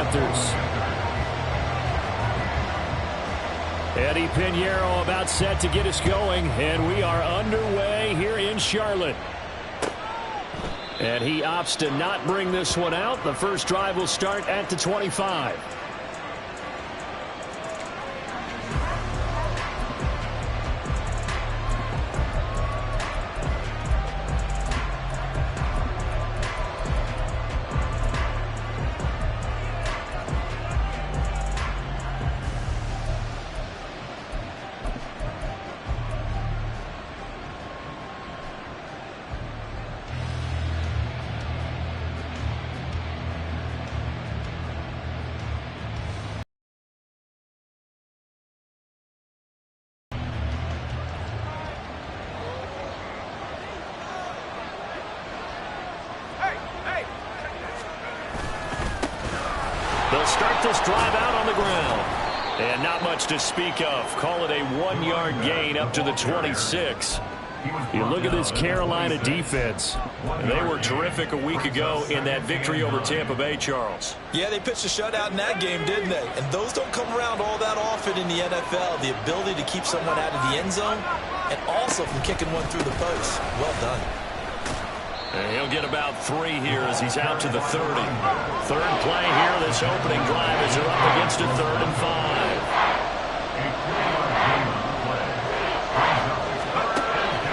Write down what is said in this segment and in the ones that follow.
Panthers. Eddie Pinheiro about set to get us going, and we are underway here in Charlotte. And he opts to not bring this one out. The first drive will start at the 25. They'll start this drive out on the ground. And not much to speak of. Call it a 1-yard gain up to the 26. You look at this Carolina defense. They were terrific a week ago in that victory over Tampa Bay, Charles. Yeah, they pitched a shutout in that game, didn't they? And those don't come around all that often in the NFL. The ability to keep someone out of the end zone and also from kicking one through the post. Well done. And he'll get about 3 here as he's out to the 30. Third play here, this opening drive as they're up against a 3rd and 5.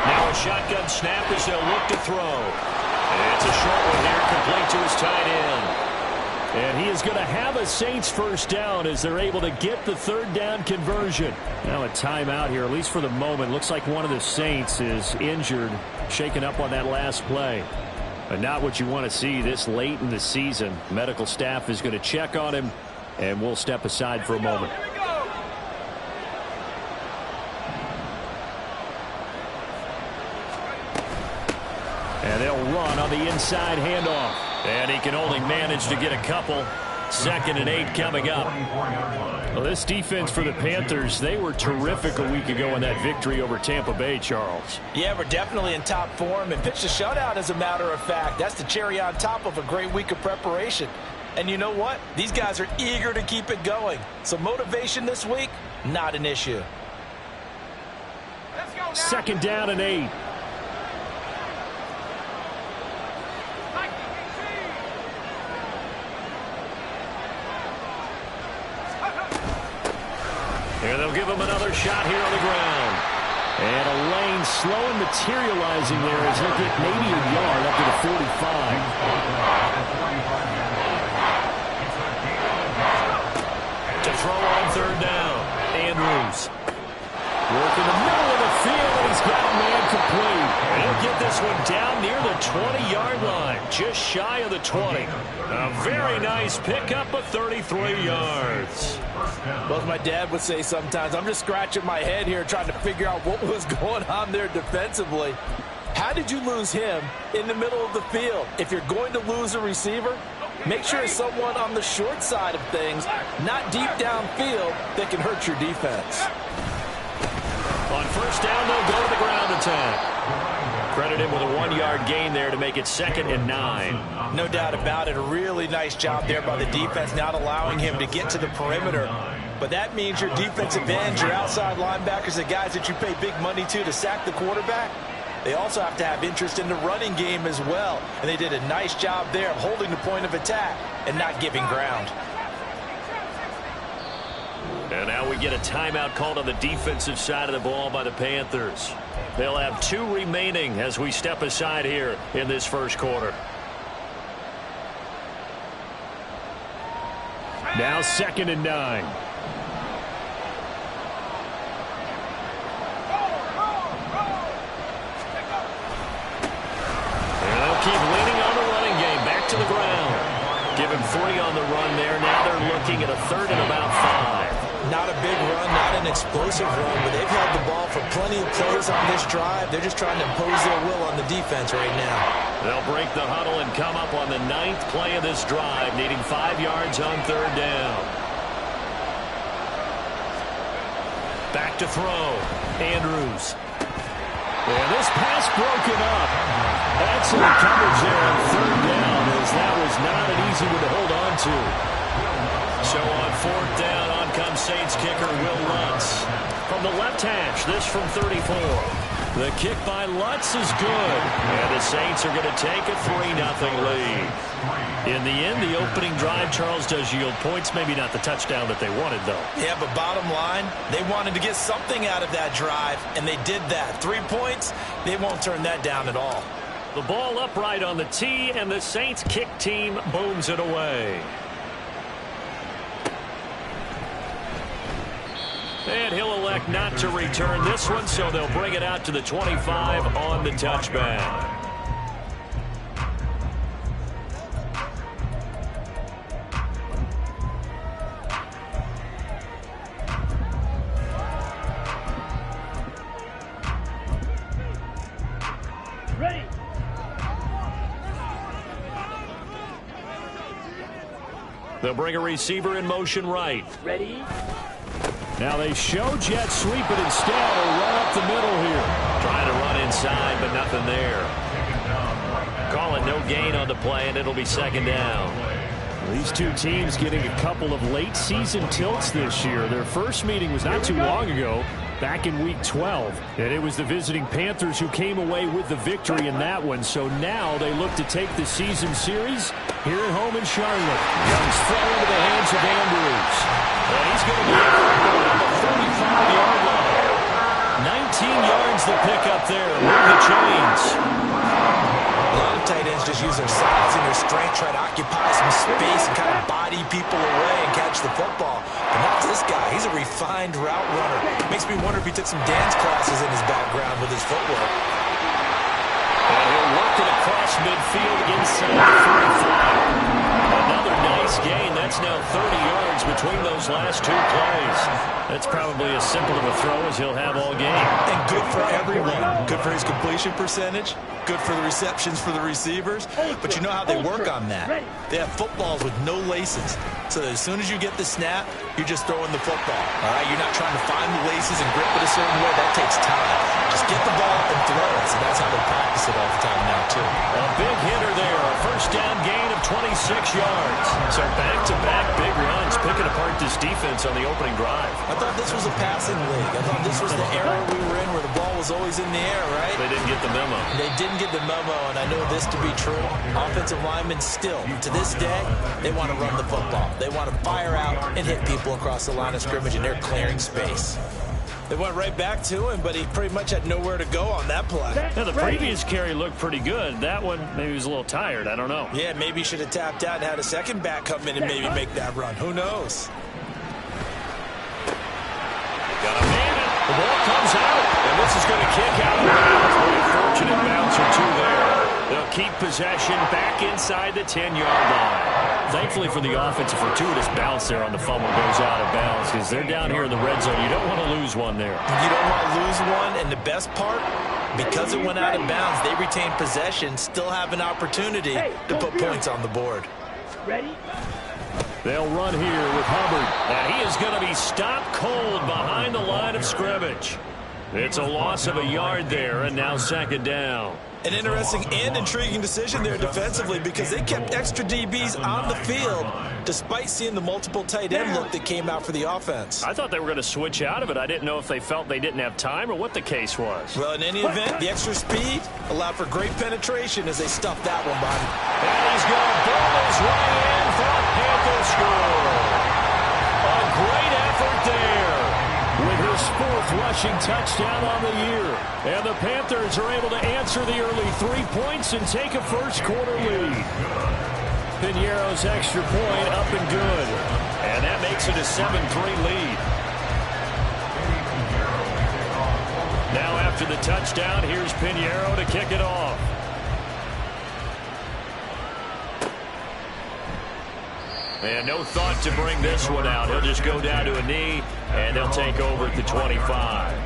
Now a shotgun snap as they'll look to throw. And it's a short one here, complete to his tight end. And he is going to have a Saints first down as they're able to get the 3rd down conversion. Now a timeout here, at least for the moment. Looks like one of the Saints is injured, shaken up on that last play. But not what you want to see this late in the season. Medical staff is going to check on him, and we'll step aside for a moment. And they'll run on the inside handoff. And he can only manage to get a couple. 2nd and 8 coming up. Well, this defense for the Panthers, they were terrific a week ago in that victory over Tampa Bay, Charles. Yeah, we're definitely in top form and pitched a shutout, as a matter of fact. That's the cherry on top of a great week of preparation. And you know what? These guys are eager to keep it going. So motivation this week, not an issue. 2nd down and 8. And they'll give him another shot here on the ground. And a lane slow and materializing there as he'll get maybe a yard up to the 45. To throw on 3rd down. Andrews. Working the middle of the field, and he's got a man complete. And he'll get this one down near the 20-yard line, just shy of the 20. A very nice pickup of 33 yards. Well, as my dad would say sometimes, I'm just scratching my head here trying to figure out what was going on there defensively. How did you lose him in the middle of the field? If you're going to lose a receiver, make sure it's someone on the short side of things, not deep downfield, that can hurt your defense. On 1st down, they'll go to the ground attack. Credit him with a 1-yard gain there to make it 2nd and 9. No doubt about it. A really nice job there by the defense, not allowing him to get to the perimeter. But that means your defensive ends, your outside linebackers, the guys that you pay big money to sack the quarterback, they also have to have interest in the running game as well. And they did a nice job there of holding the point of attack and not giving ground. And now we get a timeout called on the defensive side of the ball by the Panthers. They'll have 2 remaining as we step aside here in this first quarter. Now 2nd and 9. And they'll keep leaning on the running game. Back to the ground. Give him 3 on the run there. Now they're looking at a 3rd and about 5. Not a big run, not an explosive run, but they've held the ball for plenty of plays on this drive. They're just trying to impose their will on the defense right now. They'll break the huddle and come up on the 9th play of this drive, needing 5 yards on 3rd down. Back to throw. Andrews. And this pass broken up. Excellent coverage there on 3rd down, as that was not an easy one to hold on to. So on fourth down, on comes Saints kicker Will Lutz. From the left hash, this from 34. The kick by Lutz is good. And the Saints are going to take a 3-0 lead. In the end, the opening drive, Charles, does yield points. Maybe not the touchdown that they wanted, though. Yeah, but bottom line, they wanted to get something out of that drive, and they did that. 3 points, they won't turn that down at all. The ball upright on the tee, and the Saints kick team booms it away. And he'll elect not to return this one, so they'll bring it out to the 25 on the touchback. Ready. They'll bring a receiver in motion right. Ready. Now they show jet sweep, but instead will run up the middle here. Trying to run inside, but nothing there. Calling no gain on the play, and it'll be second down. These two teams getting a couple of late season tilts this year. Their first meeting was not too long ago, back in week 12. And it was the visiting Panthers who came away with the victory in that one. So now they look to take the season series here at home in Charlotte. Young's throw into the hands of Andrews. And he's going to be at the 35-yard line. 19 yards the pick up there. Move the chains. A lot of tight ends just use their size and their strength, try to occupy some space and kind of body people away and catch the football. But not this guy. He's a refined route runner. Makes me wonder if he took some dance classes in his background with his footwork. And he'll work it across midfield inside the 35. Another nice gain. That's now 30 yards between those last two plays. That's probably as simple of a throw as he'll have all game. And good for everyone. Good for his completion percentage. Good for the receptions for the receivers. But you know how they work on that. They have footballs with no laces. So as soon as you get the snap, you're just throwing the football. All right, you're not trying to find the laces and grip it a certain way. That takes time. Just get the ball and throw it. So that's how they practice it all the time now, too. A big hitter there. A first down gain of 26 yards. So back-to-back big runs, picking apart this defense on the opening drive. I thought this was a passing league. I thought this was the era we were in where the ball was always in the air, right? They didn't get the memo. They didn't get the memo, and I know this to be true. Offensive linemen still, to this day, they want to run the football. They want to fire out and hit people across the line of scrimmage, and they're clearing space. They went right back to him, but he pretty much had nowhere to go on that play. Yeah, the previous carry looked pretty good. That one, maybe he was a little tired. I don't know. Yeah, maybe he should have tapped out and had a second back come in and maybe make that run. Who knows? Got a man. The ball comes out, and this is going to kick out of bounds. What a fortunate bounce or two there. They'll keep possession back inside the 10-yard line. Thankfully for the offense, a fortuitous bounce there on the fumble goes out of bounds because they're down here in the red zone. You don't want to lose one there. You don't want to lose one, and the best part, because it went out of bounds, they retain possession, still have an opportunity to put points on the board. Ready? They'll run here with Hubbard. And he is going to be stopped cold behind the line of scrimmage. It's a loss of a yard there, and now second down. An interesting and intriguing decision there defensively because they kept extra DBs on the field despite seeing the multiple tight end look that came out for the offense. I thought they were going to switch out of it. I didn't know if they felt they didn't have time or what the case was. Well, in any event, the extra speed allowed for great penetration as they stuffed that one by. And he's going to ball his way in for a Panther score. A great effort there with his fourth rushing touchdown on the year. And the Panthers are able to answer the early 3 points and take a first-quarter lead. Piñeiro's extra point up and good. And that makes it a 7-3 lead. Now after the touchdown, here's Piñeiro to kick it off. And no thought to bring this one out. He'll just go down to a knee, and they'll take over at the 25.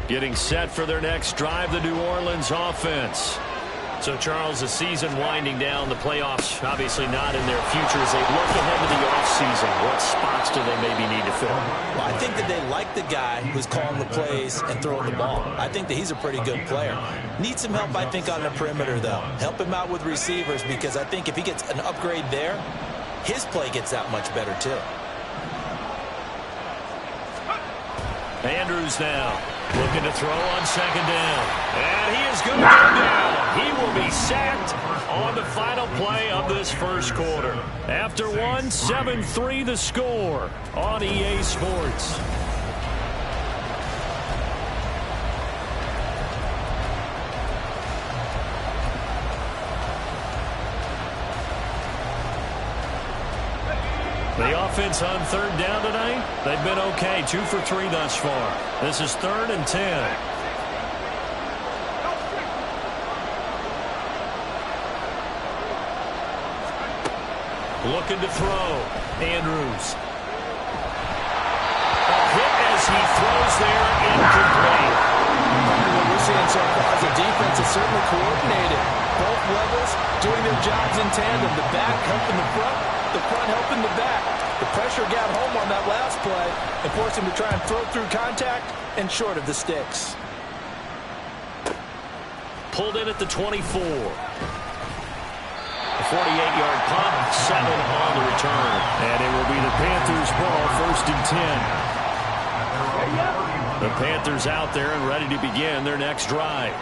Getting set for their next drive, the New Orleans offense. So, Charles, the season winding down, the playoffs obviously not in their future. As they look ahead to the offseason, what spots do they maybe need to fill? Well, I think that they like the guy who's calling the plays and throwing the ball. I think that he's a pretty good player. Needs some help, I think, on the perimeter, though. Help him out with receivers, because I think if he gets an upgrade there, his play gets that much better, too. Andrews now looking to throw on second down. And he is going to go down. He will be sacked on the final play of this first quarter. After one, 7-3 the score on EA Sports. The offense on third down tonight, they've been okay. 2 for 3 thus far. This is 3rd and 10. Looking to throw. Andrews. A hit as he throws there, incomplete. What we're seeing so far is the defense is certainly coordinated. Both levels doing their jobs in tandem. The back helping the front helping the back. The pressure got home on that last play and forced him to try and throw through contact and short of the sticks. Pulled in at the 24. A 48-yard punt, 7 on the return. And it will be the Panthers' ball, 1st and 10. The Panthers out there and ready to begin their next drive.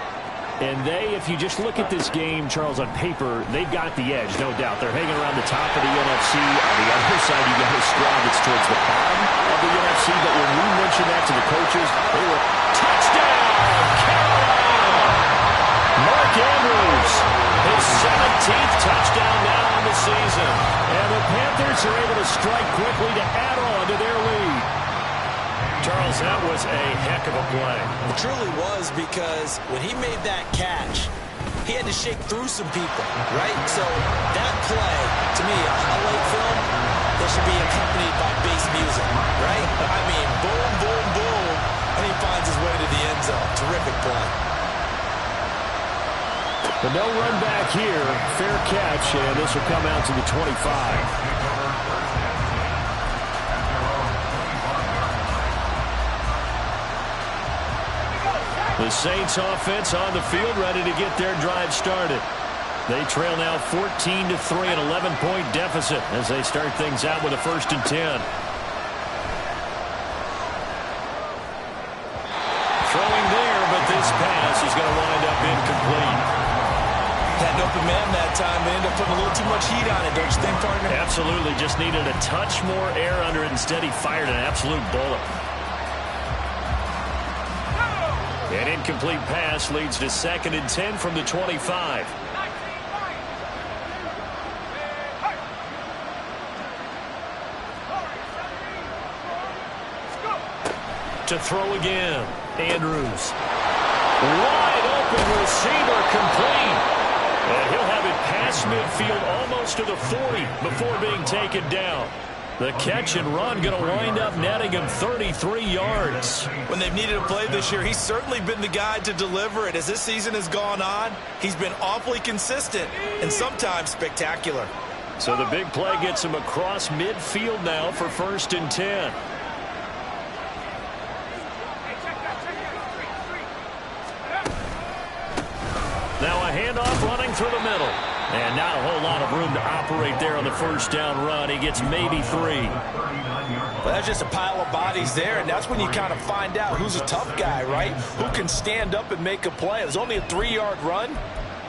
And if you just look at this game, Charles, on paper, they've got the edge, no doubt. They're hanging around the top of the NFC. On the other side, you got a squad that's towards the bottom of the NFC. But when we mentioned that to the coaches, they were, touchdown, Carolina! Mark Andrews, his 17th touchdown now on the season. And the Panthers are able to strike quickly to add on to their lead. Charles, that was a heck of a play. It truly was, because when he made that catch, he had to shake through some people, right? So that play, to me, on highlight film, that should be accompanied by bass music, right? I mean, boom, boom, boom, and he finds his way to the end zone. Terrific play. But no run back here. Fair catch, and this will come out to the 25. The Saints offense on the field, ready to get their drive started. They trail now 14-3, an 11-point deficit as they start things out with a 1st and 10. Throwing there, but this pass is going to wind up incomplete. Had an open man that time, but ended up putting a little too much heat on it, don't you think, partner? Absolutely. Just needed a touch more air under it. Instead, he fired an absolute bullet. An incomplete pass leads to 2nd and 10 from the 25. To throw again. Andrews. Wide open receiver, complete. And he'll have it past midfield almost to the 40 before being taken down. The catch and run going to wind up netting him 33 yards. When they've needed a play this year, he's certainly been the guy to deliver it. As this season has gone on, he's been awfully consistent and sometimes spectacular. So the big play gets him across midfield now for 1st and 10. Now a handoff running through the middle. And not a whole lot of room to operate there on the 1st down run. He gets maybe 3. Well, that's just a pile of bodies there, and that's when you kind of find out who's a tough guy, right? Who can stand up and make a play. It was only a 3-yard run,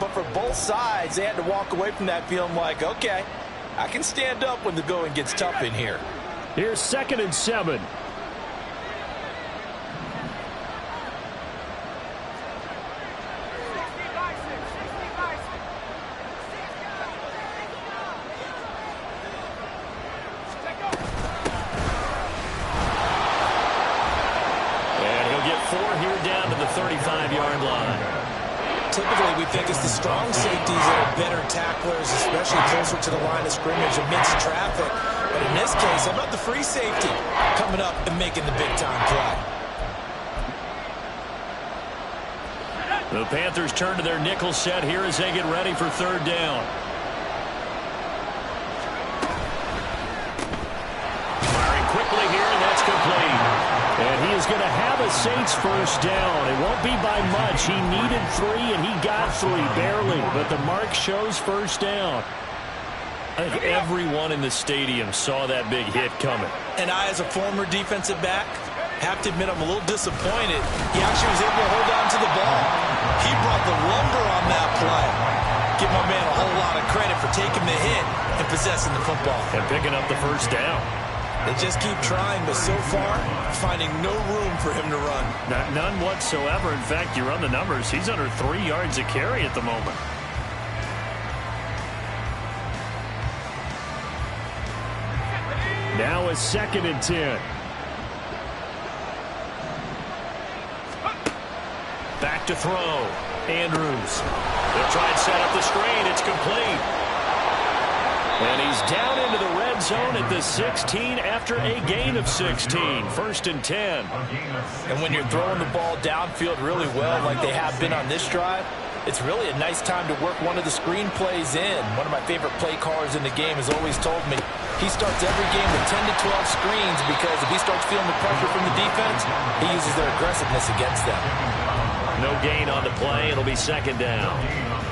but for both sides, they had to walk away from that feeling like, okay, I can stand up when the going gets tough in here. Here's 2nd and 7. Down to the 35-yard line. Typically, we think it's the strong safeties that are better tacklers, especially closer to the line of scrimmage amidst traffic. But in this case, how about the free safety coming up and making the big-time play? The Panthers turn to their nickel set here as they get ready for third down. Firing quickly here, and that's complete. And he is going to have a Saints first down. It won't be by much. He needed 3, and he got 3, barely. But the mark shows first down. I think everyone in the stadium saw that big hit coming. And I, as a former defensive back, have to admit I'm a little disappointed. He actually was able to hold on to the ball. He brought the lumber on that play. Give my man a whole lot of credit for taking the hit and possessing the football. And picking up the first down. They just keep trying, but so far, finding no room for him to run. None whatsoever. In fact, you run the numbers. He's under 3 yards a carry at the moment. Now a 2nd and 10. Back to throw. Andrews. They'll try and set up the screen. It's complete. And he's down into the red zone at the 16 after a gain of 16. 1st and 10. And when you're throwing the ball downfield really well like they have been on this drive, it's really a nice time to work one of the screen plays in. One of my favorite play callers in the game has always told me he starts every game with 10 to 12 screens because if he starts feeling the pressure from the defense, he uses their aggressiveness against them. No gain on the play. It'll be 2nd down.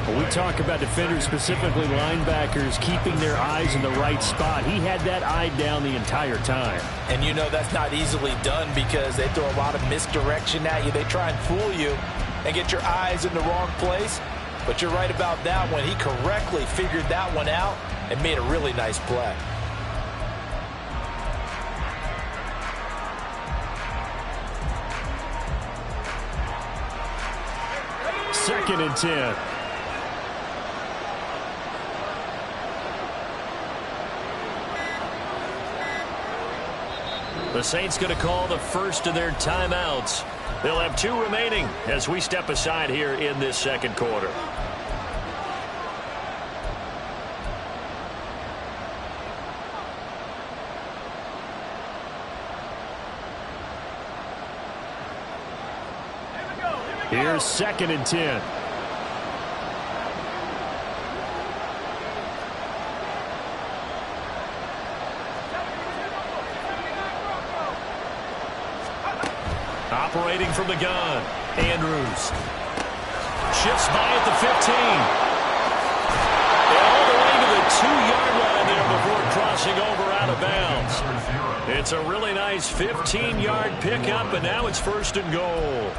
Well, we talk about defenders, specifically linebackers, keeping their eyes in the right spot. He had that eye down the entire time. And you know that's not easily done because they throw a lot of misdirection at you. They try and fool you and get your eyes in the wrong place. But you're right about that one. He correctly figured that one out and made a really nice play. Second and 10. The Saints going to call the first of their timeouts. They'll have 2 remaining as we step aside here in this second quarter. Here's 2nd and 10. Operating from the gun, Andrews. Shifts by at the 15. And all the way to the 2-yard line there before crossing over out of bounds. It's a really nice 15-yard pickup, and now it's 1st and goal.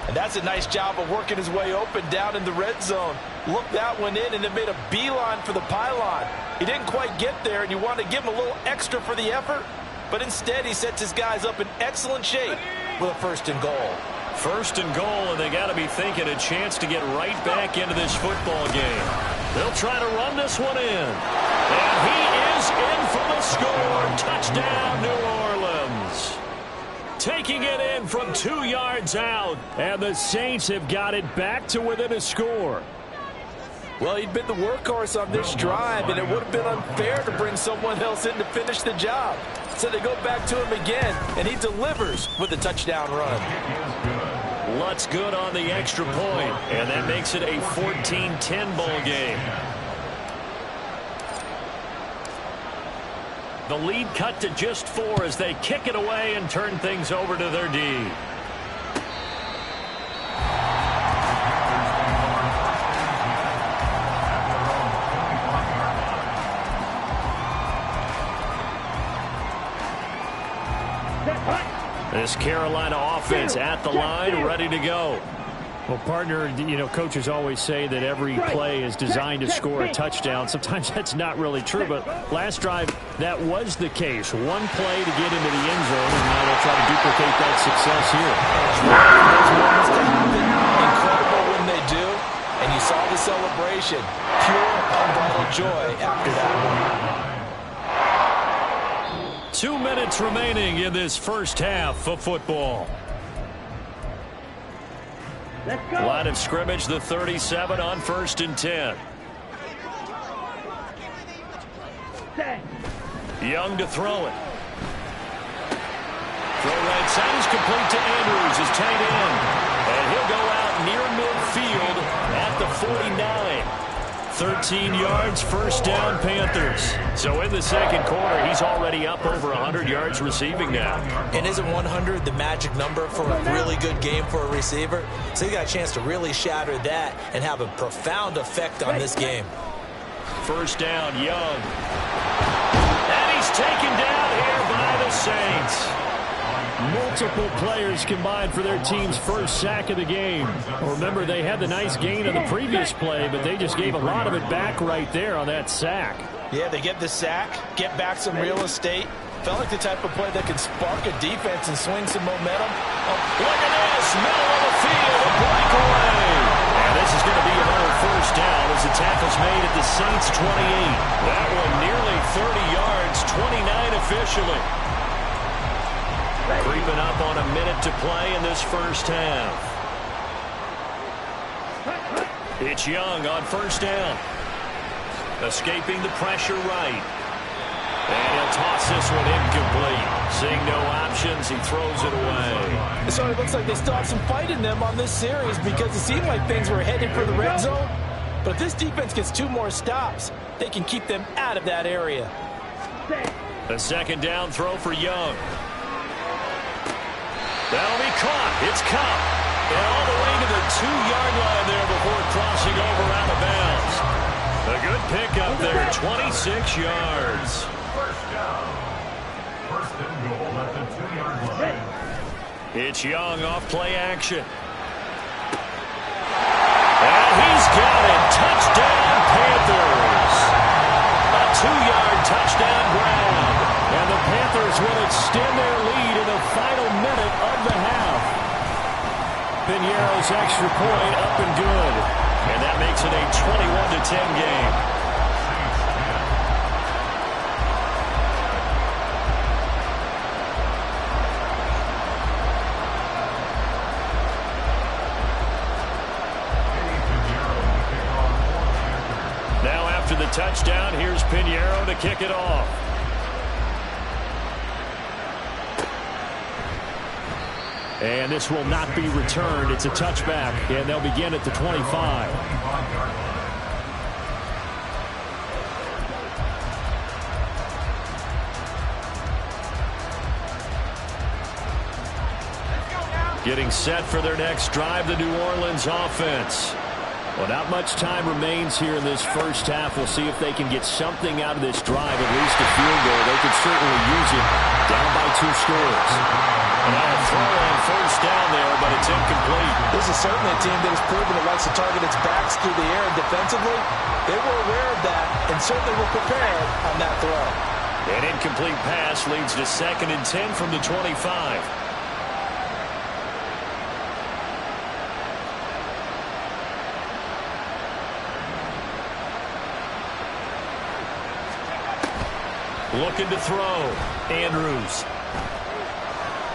And that's a nice job of working his way open down in the red zone. Looked that one in and then made a beeline for the pylon. He didn't quite get there, and you want to give him a little extra for the effort. But instead, he sets his guys up in excellent shape with a 1st and goal. 1st and goal, and they got to be thinking a chance to get right back into this football game. They'll try to run this one in. And he is in for the score. Touchdown, New Orleans. Taking it in from 2 yards out. And the Saints have got it back to within a score. Well, he'd been the workhorse on this drive, and it would have been unfair to bring someone else in to finish the job. So they go back to him again, and he delivers with a touchdown run. Lutz good on the extra point, and that makes it a 14-10 ball game. The lead cut to just 4 as they kick it away and turn things over to their D. This Carolina offense at the line, ready to go. Well, partner, you know, coaches always say that every play is designed to score a touchdown. Sometimes that's not really true, but last drive, that was the case. One play to get into the end zone, and now they'll try to duplicate that success here. Incredible when they do, and you saw the celebration. Pure, unbridled joy after that one. 2 minutes remaining in this first half of football. Line of scrimmage, the 37 on 1st and 10. Young to throw it. Throw right side is complete to Andrews, his tight end. And he'll go out near midfield 13 yards, first down, Panthers. So in the second quarter, he's already up over 100 yards receiving now. And isn't 100 the magic number for a really good game for a receiver? So he got a chance to really shatter that and have a profound effect on this game. First down, Young. And he's taken down here by the Saints. Multiple players combined for their team's first sack of the game. Remember, they had the nice gain on the previous play, but they just gave a lot of it back right there on that sack. Yeah, they get the sack, get back some real estate. Felt like the type of play that can spark a defense and swing some momentum. Oh, look at this, middle of the field, a breakaway. And this is going to be another first down as the tackle's made at the Saints' 28. That one nearly 30 yards, 29 officially. Creeping up on a minute to play in this first half. It's Young on first down. Escaping the pressure right. And he'll toss this one incomplete. Seeing no options, he throws it away. So it looks like they still have some fight in them on this series because it seemed like things were headed for the red zone. But if this defense gets 2 more stops, they can keep them out of that area. A second down throw for Young. That'll be caught. It's Cup. And all the way to the 2-yard line there before crossing over out of bounds. A good pickup there, 26 yards. First down. First and goal at the 2-yard line. It's Young off play action. And he's got it. Touchdown, Panthers. A 2-yard touchdown ground. And the Panthers will extend their lead in the final minute of the half. Piñeiro's extra point up and good. And that makes it a 21-10 game. Now after the touchdown, here's Piñeiro to kick it off. And this will not be returned. It's a touchback, and they'll begin at the 25. Getting set for their next drive, the New Orleans offense. Well, not much time remains here in this first half. We'll see if they can get something out of this drive, at least a field goal. They could certainly use it down by 2 scores. And a throw on first down there, but it's incomplete. This is certainly a team that has proven it likes to target its backs through the air and defensively. They were aware of that and certainly were prepared on that throw. An incomplete pass leads to 2nd and 10 from the 25. Looking to throw. Andrews.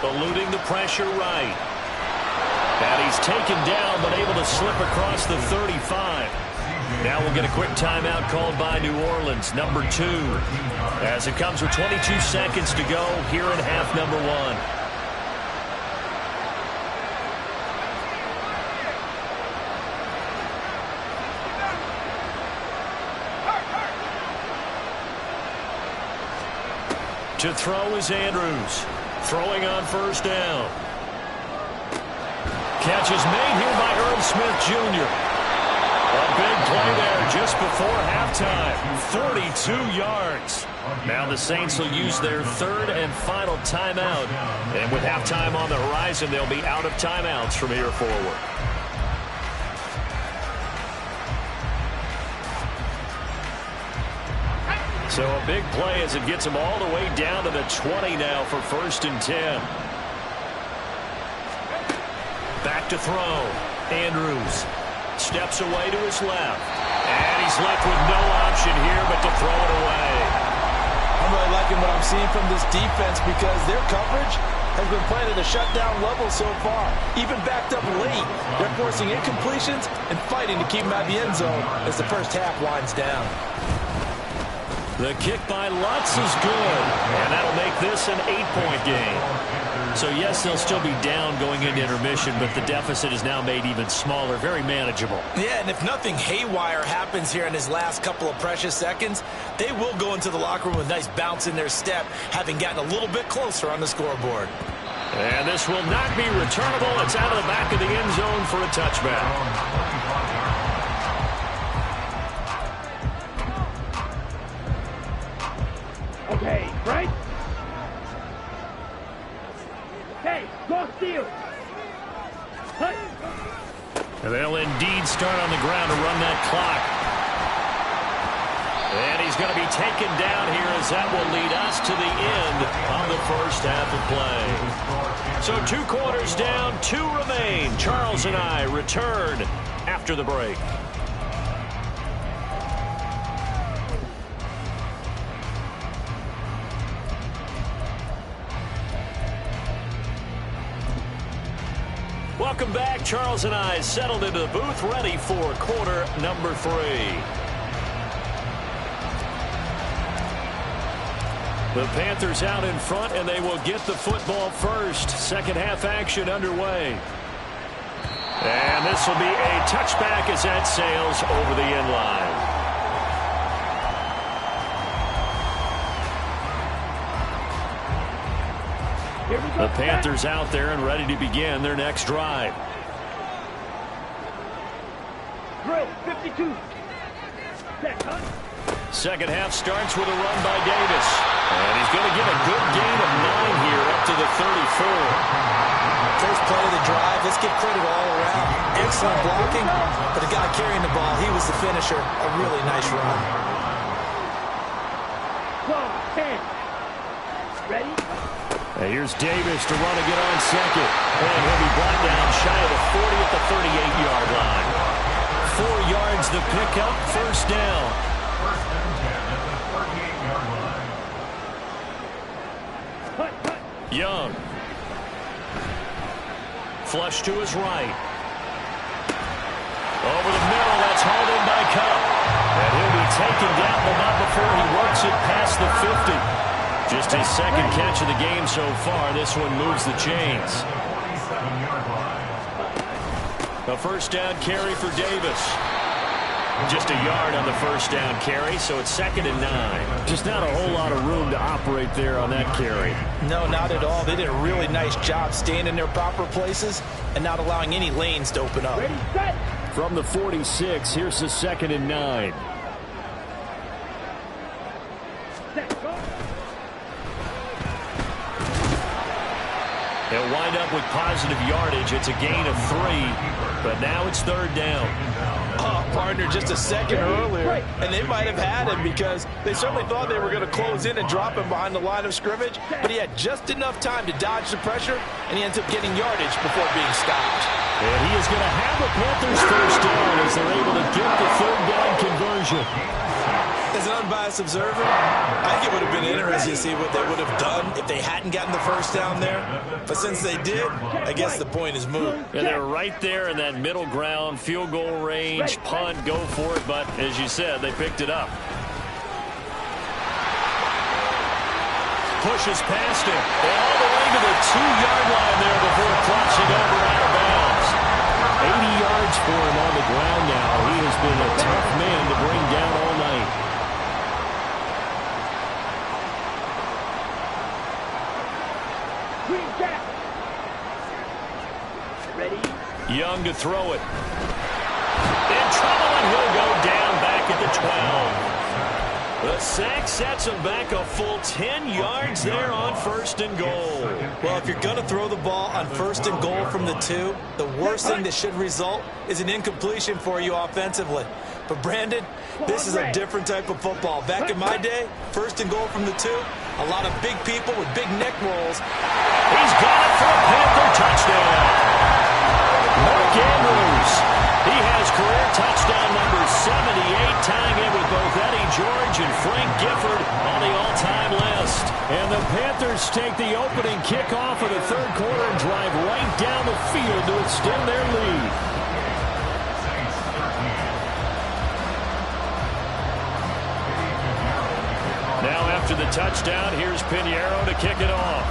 Eluding the pressure right. And he's taken down, but able to slip across the 35. Now we'll get a quick timeout called by New Orleans, number 2. As it comes with 22 seconds to go here in half number 1. To throw is Andrews. Throwing on first down. Catch is made here by Earl Smith Jr. A big play there just before halftime. 42 yards. Now the Saints will use their 3rd and final timeout. And with halftime on the horizon, they'll be out of timeouts from here forward. So a big play as it gets them all the way down to the 20 now for 1st and 10. Back to throw. Andrews steps away to his left. And he's left with no option here but to throw it away. I'm really liking what I'm seeing from this defense because their coverage has been playing at a shutdown level so far. Even backed up late, they're forcing incompletions and fighting to keep them out of the end zone as the first half winds down. The kick by Lutz is good, and that'll make this an 8-point game. So, yes, they'll still be down going into intermission, but the deficit is now made even smaller, very manageable. Yeah, and if nothing haywire happens here in his last couple of precious seconds, they will go into the locker room with a nice bounce in their step, having gotten a little bit closer on the scoreboard. And this will not be returnable. It's out of the back of the end zone for a touchback. Okay, right? Hey, go steal! And they'll indeed start on the ground to run that clock. And he's going to be taken down here as that will lead us to the end of the first half of play. So 2 quarters down, 2 remain. Charles and I return after the break. Welcome back. Charles and I settled into the booth, ready for quarter number 3. The Panthers out in front, and they will get the football first. Second half action underway. And this will be a touchback as that sails over the end line. The Panthers out there and ready to begin their next drive. Drill, 52. Second half starts with a run by Davis. And he's going to get a good gain of 9 here up to the 34. First play of the drive, let's give credit all around. Excellent blocking, but the guy carrying the ball, he was the finisher. A really nice run. 12, 10. Ready? And here's Davis to run again on second. And he'll be brought down shy of the 40 at the 38-yard line. 4 yards the pickup, first down. First and 10 at the 38-yard line. Young. Flush to his right. Over the middle, that's hauled in by Cup. And he'll be taken down, but not before he works it past the 50. Just his second catch of the game so far. This one moves the chains. 47-yard line. A first down carry for Davis. Just a yard on the first down carry, so it's 2nd and 9. Just not a whole lot of room to operate there on that carry. No, not at all. They did a really nice job staying in their proper places and not allowing any lanes to open up. Ready, set. From the 46, here's the 2nd and 9. Set, go. They'll wind up with positive yardage. It's a gain of 3, but now it's 3rd down. Oh, partner, just a second earlier, and they might have had him because they certainly thought they were going to close in and drop him behind the line of scrimmage, but he had just enough time to dodge the pressure, and he ends up getting yardage before being stopped. And he is going to have the Panthers first down as they're able to get the 3rd down conversion. As an unbiased observer, I think it would have been interesting to see what they would have done if they hadn't gotten the first down there. But since they did, I guess the point is moot. And they're right there in that middle ground, field goal range, punt, go for it. But as you said, they picked it up. Pushes past him. All the way to the 2-yard line there before crossing over out of bounds. 80 yards for him on the ground now. He has been a tough man to bring down all night. Ready? Young to throw it. In trouble, and he'll go down back at the 12. The sack sets him back a full 10 yards there on 1st and goal. Well, if you're going to throw the ball on 1st and goal from the 2, the worst thing that should result is an incompletion for you offensively. But, Brandon, this is a different type of football. Back in my day, 1st and goal from the 2, a lot of big people with big neck rolls. He's got it for a Panther touchdown. Mark Andrews. He has career touchdown number 78, tying in with both Eddie George and Frank Gifford on the all-time list. And the Panthers take the opening kickoff of the 3rd quarter and drive right down the field to extend their lead. Now after the touchdown, here's Pinheiro to kick it off.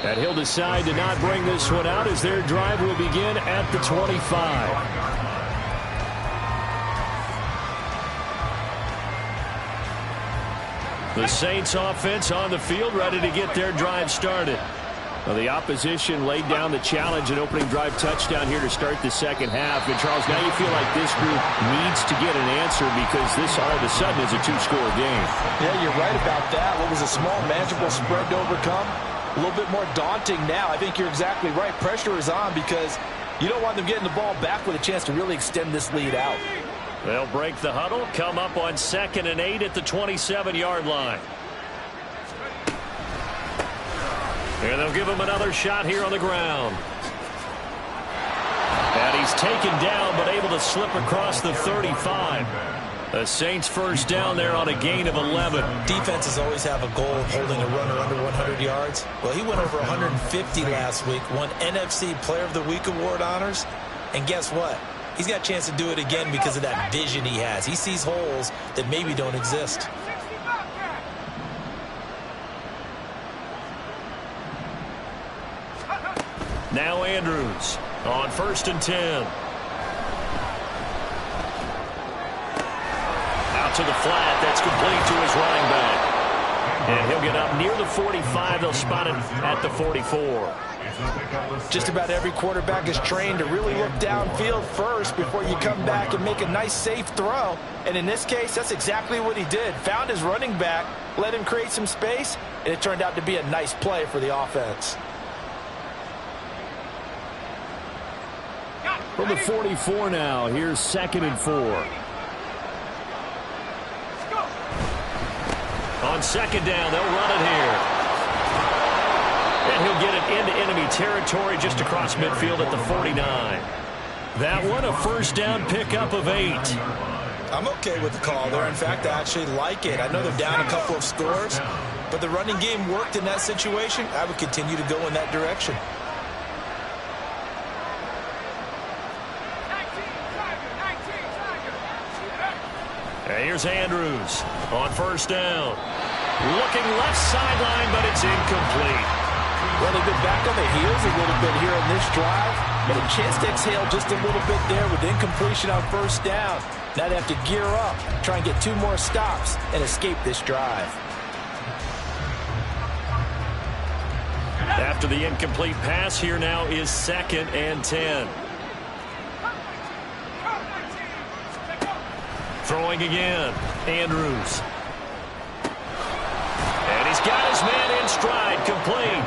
And he'll decide to not bring this one out as their drive will begin at the 25. The Saints offense on the field ready to get their drive started. Well, the opposition laid down the challenge and opening drive touchdown here to start the second half. And, Charles, now you feel like this group needs to get an answer because this all of a sudden is a two-score game. Yeah, you're right about that. What was a small, manageable spread to overcome? A little bit more daunting now. I think you're exactly right. Pressure is on because you don't want them getting the ball back with a chance to really extend this lead out. They'll break the huddle, come up on 2nd and 8 at the 27-yard line. And they'll give him another shot here on the ground. And he's taken down but able to slip across the 35. The Saints first down there on a gain of 11. Defenses always have a goal of holding a runner under 100 yards. Well, he went over 150 last week, won NFC Player of the Week award honors. And guess what? He's got a chance to do it again because of that vision he has. He sees holes that maybe don't exist. Now Andrews on 1st and 10. Out to the flat. That's complete to his running back. And he'll get up near the 45. They'll spot it at the 44. Just about every quarterback is trained to really look downfield first before you come back and make a nice, safe throw. And in this case, that's exactly what he did. Found his running back, let him create some space, and it turned out to be a nice play for the offense. From the 44 now, here's 2nd and 4. On 2nd down, they'll run it here. And he'll get it into enemy territory just across midfield at the 49. That one, a first down pickup of 8. I'm okay with the call there. In fact, I actually like it. I know they're down a couple of scores, but the running game worked in that situation. I would continue to go in that direction. And here's Andrews on 1st down. Looking left sideline, but it's incomplete. Well, they've been back on the heels a little bit here in this drive, but a chance to exhale just a little bit there with incompletion on 1st down. Now they have to gear up, try and get 2 more stops, and escape this drive. After the incomplete pass, here now is 2nd and 10. Throwing again, Andrews. And he's got his man in stride, complete.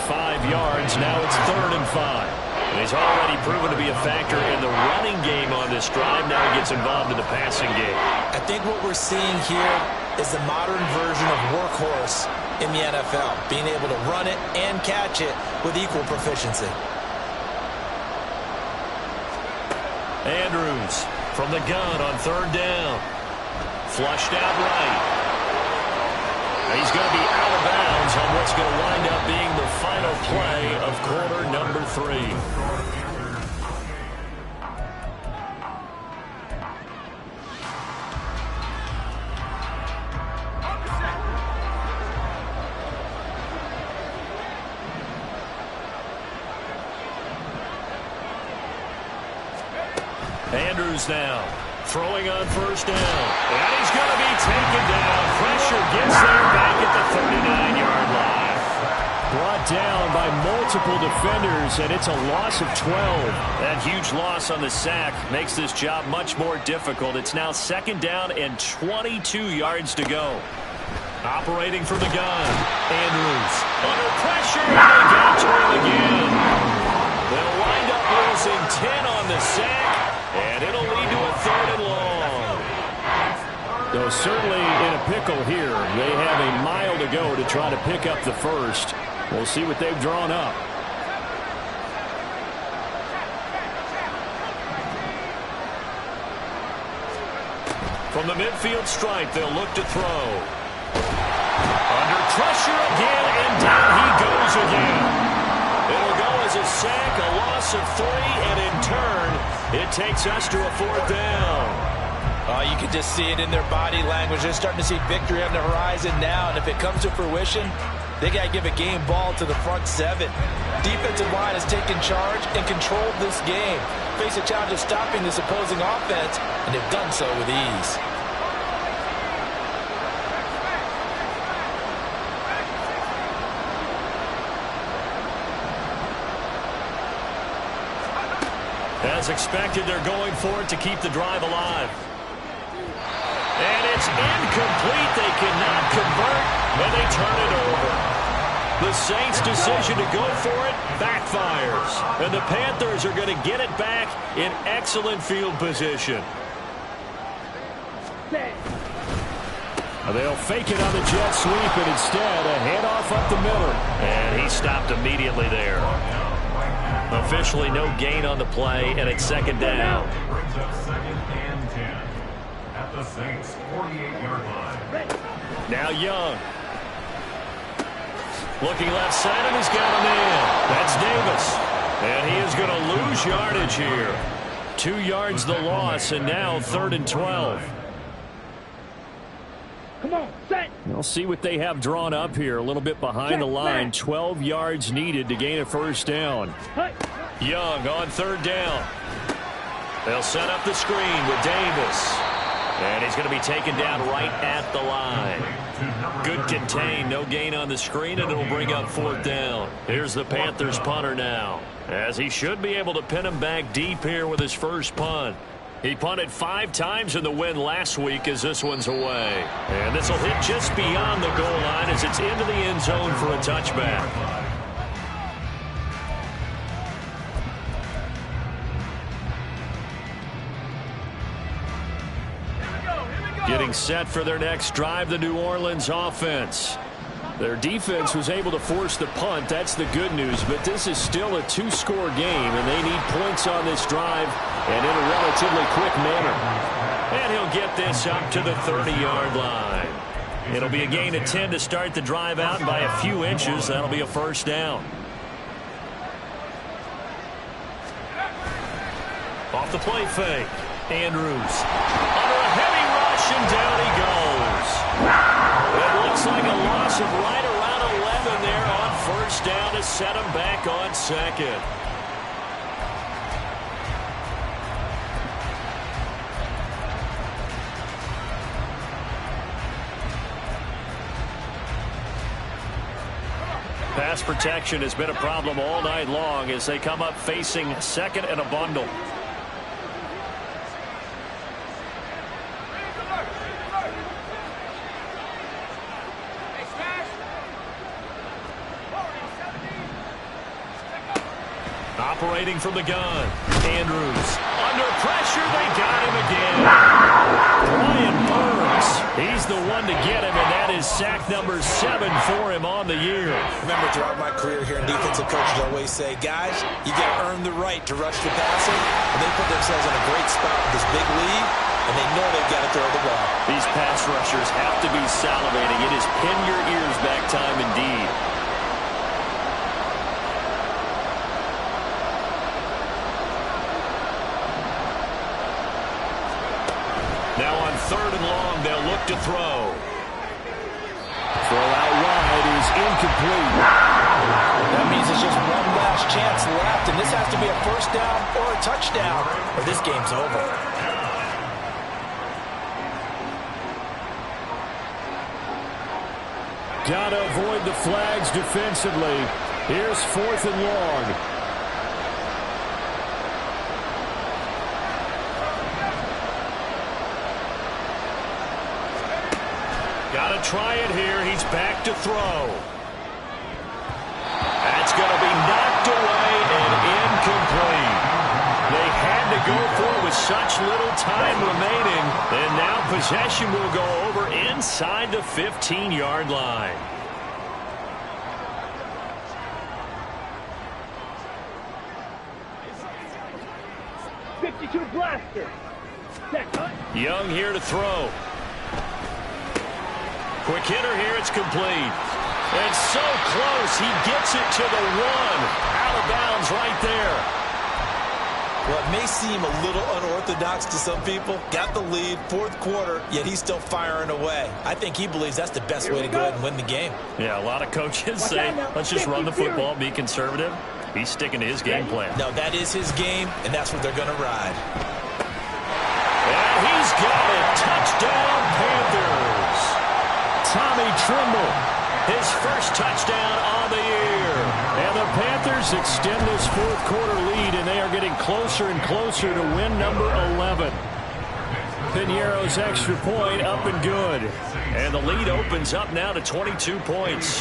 5 yards, now it's 3rd and 5. And he's already proven to be a factor in the running game on this drive. Now he gets involved in the passing game. I think what we're seeing here is the modern version of workhorse in the NFL, being able to run it and catch it with equal proficiency. Andrews from the gun on 3rd down. Flushed out right. He's going to be out of bounds on what's going to wind up being the final play of quarter number 3. Andrews now throwing on 1st down. And he's going to be taken down. Pressure gets there back at the 39-yard line. Brought down by multiple defenders, and it's a loss of 12. That huge loss on the sack makes this job much more difficult. It's now 2nd down and 22 yards to go. Operating from the gun, Andrews under pressure, and they got to him again. They'll wind up losing 10 on the sack. And it'll lead to a 3rd and long. So certainly in a pickle here. They have a mile to go to try to pick up the first. We'll see what they've drawn up. From the midfield stripe, they'll look to throw. Under pressure again, and down he goes again. It'll go as a sack, a loss of 3, and in turn, it takes us to a 4th down. You can just see it in their body language. They're starting to see victory on the horizon now, and if it comes to fruition, they got to give a game ball to the front seven. Defensive line has taken charge and controlled this game. Face a challenge of stopping this opposing offense, and they've done so with ease. As expected, they're going for it to keep the drive alive. And it's incomplete. They cannot convert, and they turn it over. The Saints' decision to go for it backfires. And the Panthers are going to get it back in excellent field position. They'll fake it on the jet sweep, and instead a handoff up the middle. And he stopped immediately there. Officially no gain on the play, and it's second down. Brings up 2nd and 10 at the Saints' 48-yard line. Now Young. Looking left side, and he's got him in. That's Davis. And he is going to lose yardage here. 2 yards the loss, and now 3rd and 12. Come on, set. We'll see what they have drawn up here. A little bit behind the line. 12 yards needed to gain a first down. Young on 3rd down. They'll set up the screen with Davis. And he's going to be taken down right at the line. Good contain. No gain on the screen, and it'll bring up 4th down. Here's the Panthers punter now, as he should be able to pin him back deep here with his first punt. He punted 5 times in the win last week, as this one's away. And this will hit just beyond the goal line as it's into the end zone for a touchback. Getting set for their next drive, the New Orleans offense. Their defense was able to force the punt. That's the good news. But this is still a 2-score game, and they need points on this drive and in a relatively quick manner. And he'll get this up to the 30-yard line. It'll be a gain of 10 to start the drive out, and by a few inches, that'll be a first down. Off the play fake. Andrews. Under a heavy rush, and down he goes. It looks like a loss of right around 11 there on first down to set him back on 2nd. Pass protection has been a problem all night long as they come up facing 2nd and a bundle. Operating from the gun. Andrews. Under pressure, they got him again. Brian Burns. He's the one to get him, and that is sack number 7 for him on the year. Remember, throughout my career here, defensive coaches always say, guys, you got to earn the right to rush the passer, and they put themselves in a great spot with this big lead, and they know they've got to throw the ball. These pass rushers have to be salivating. It is pin your ears back time indeed. Now on 3rd and long, they'll look to throw. Throw out wide is incomplete. That means it's just one last chance left, and this has to be a first down or a touchdown, or this game's over. Gotta avoid the flags defensively. Here's 4th and long. Got to try it here. He's back to throw. That's going to be knocked away and incomplete. They had to go for it with such little time remaining. And now possession will go over inside the 15-yard line. '52 blaster. Young here to throw. Quick hitter here. It's complete. And so close. He gets it to the 1. Out of bounds right there. Well, it may seem a little unorthodox to some people. Got the lead, fourth quarter, yet he's still firing away. I think he believes that's the best way to go ahead and win the game. Yeah, a lot of coaches say, let's just run the football, be conservative. He's sticking to his game plan. No, that is his game, and that's what they're going to ride. And he's got it. Touchdown, Panthers. Tommy Tremble, his first touchdown on the year. And the Panthers extend this fourth quarter lead, and they are getting closer and closer to win number 11. Piñeiro's extra point up and good. And the lead opens up now to 22 points.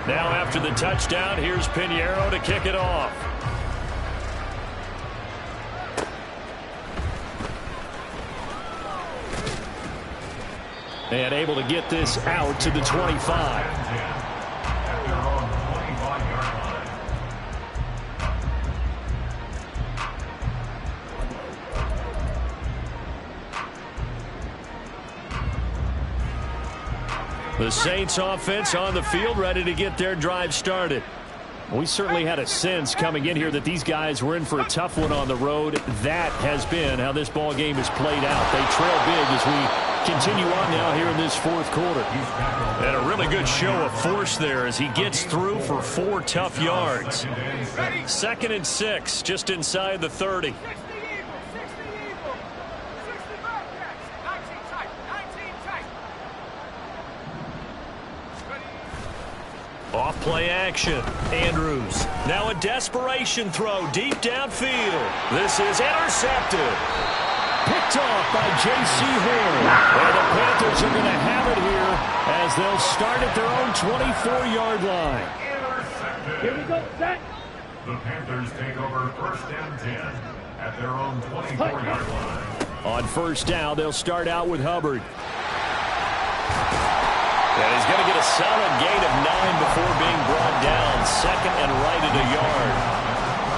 Now after the touchdown, here's Piñeiro to kick it off. And able to get this out to the 25. The Saints offense on the field, ready to get their drive started. We certainly had a sense coming in here that these guys were in for a tough one on the road. That has been how this ball game has played out. They trail big as we continue on now here in this fourth quarter. And a really good show of force there as he gets through for 4 tough yards. 2nd and 6, just inside the 30. Off play action. Andrews. Now a desperation throw deep downfield. This is intercepted. Picked off by J.C. Horn. And the Panthers are going to have it here as they'll start at their own 24-yard line. Here we go, set. The Panthers take over 1st and 10 at their own 24-yard line. On first down, they'll start out with Hubbard. And he's going to get a solid gain of 9 before being brought down. 2nd and right at a yard.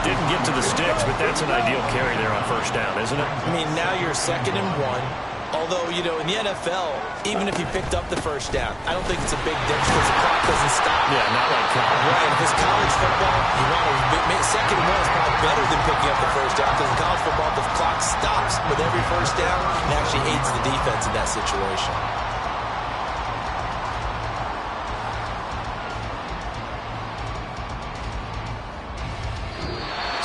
Didn't get to the sticks, but that's an ideal carry there on first down, isn't it? I mean, now you're 2nd and 1. Although, you know, in the NFL, even if you picked up the first down, I don't think it's a big difference because the clock doesn't stop. Yeah, not like college. Right, if it's college football, you want to 2nd and 1 is probably better than picking up the first down because in college football, the clock stops with every first down and actually aids the defense in that situation.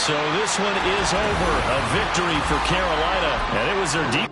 So this one is over. A victory for Carolina. And it was their deep.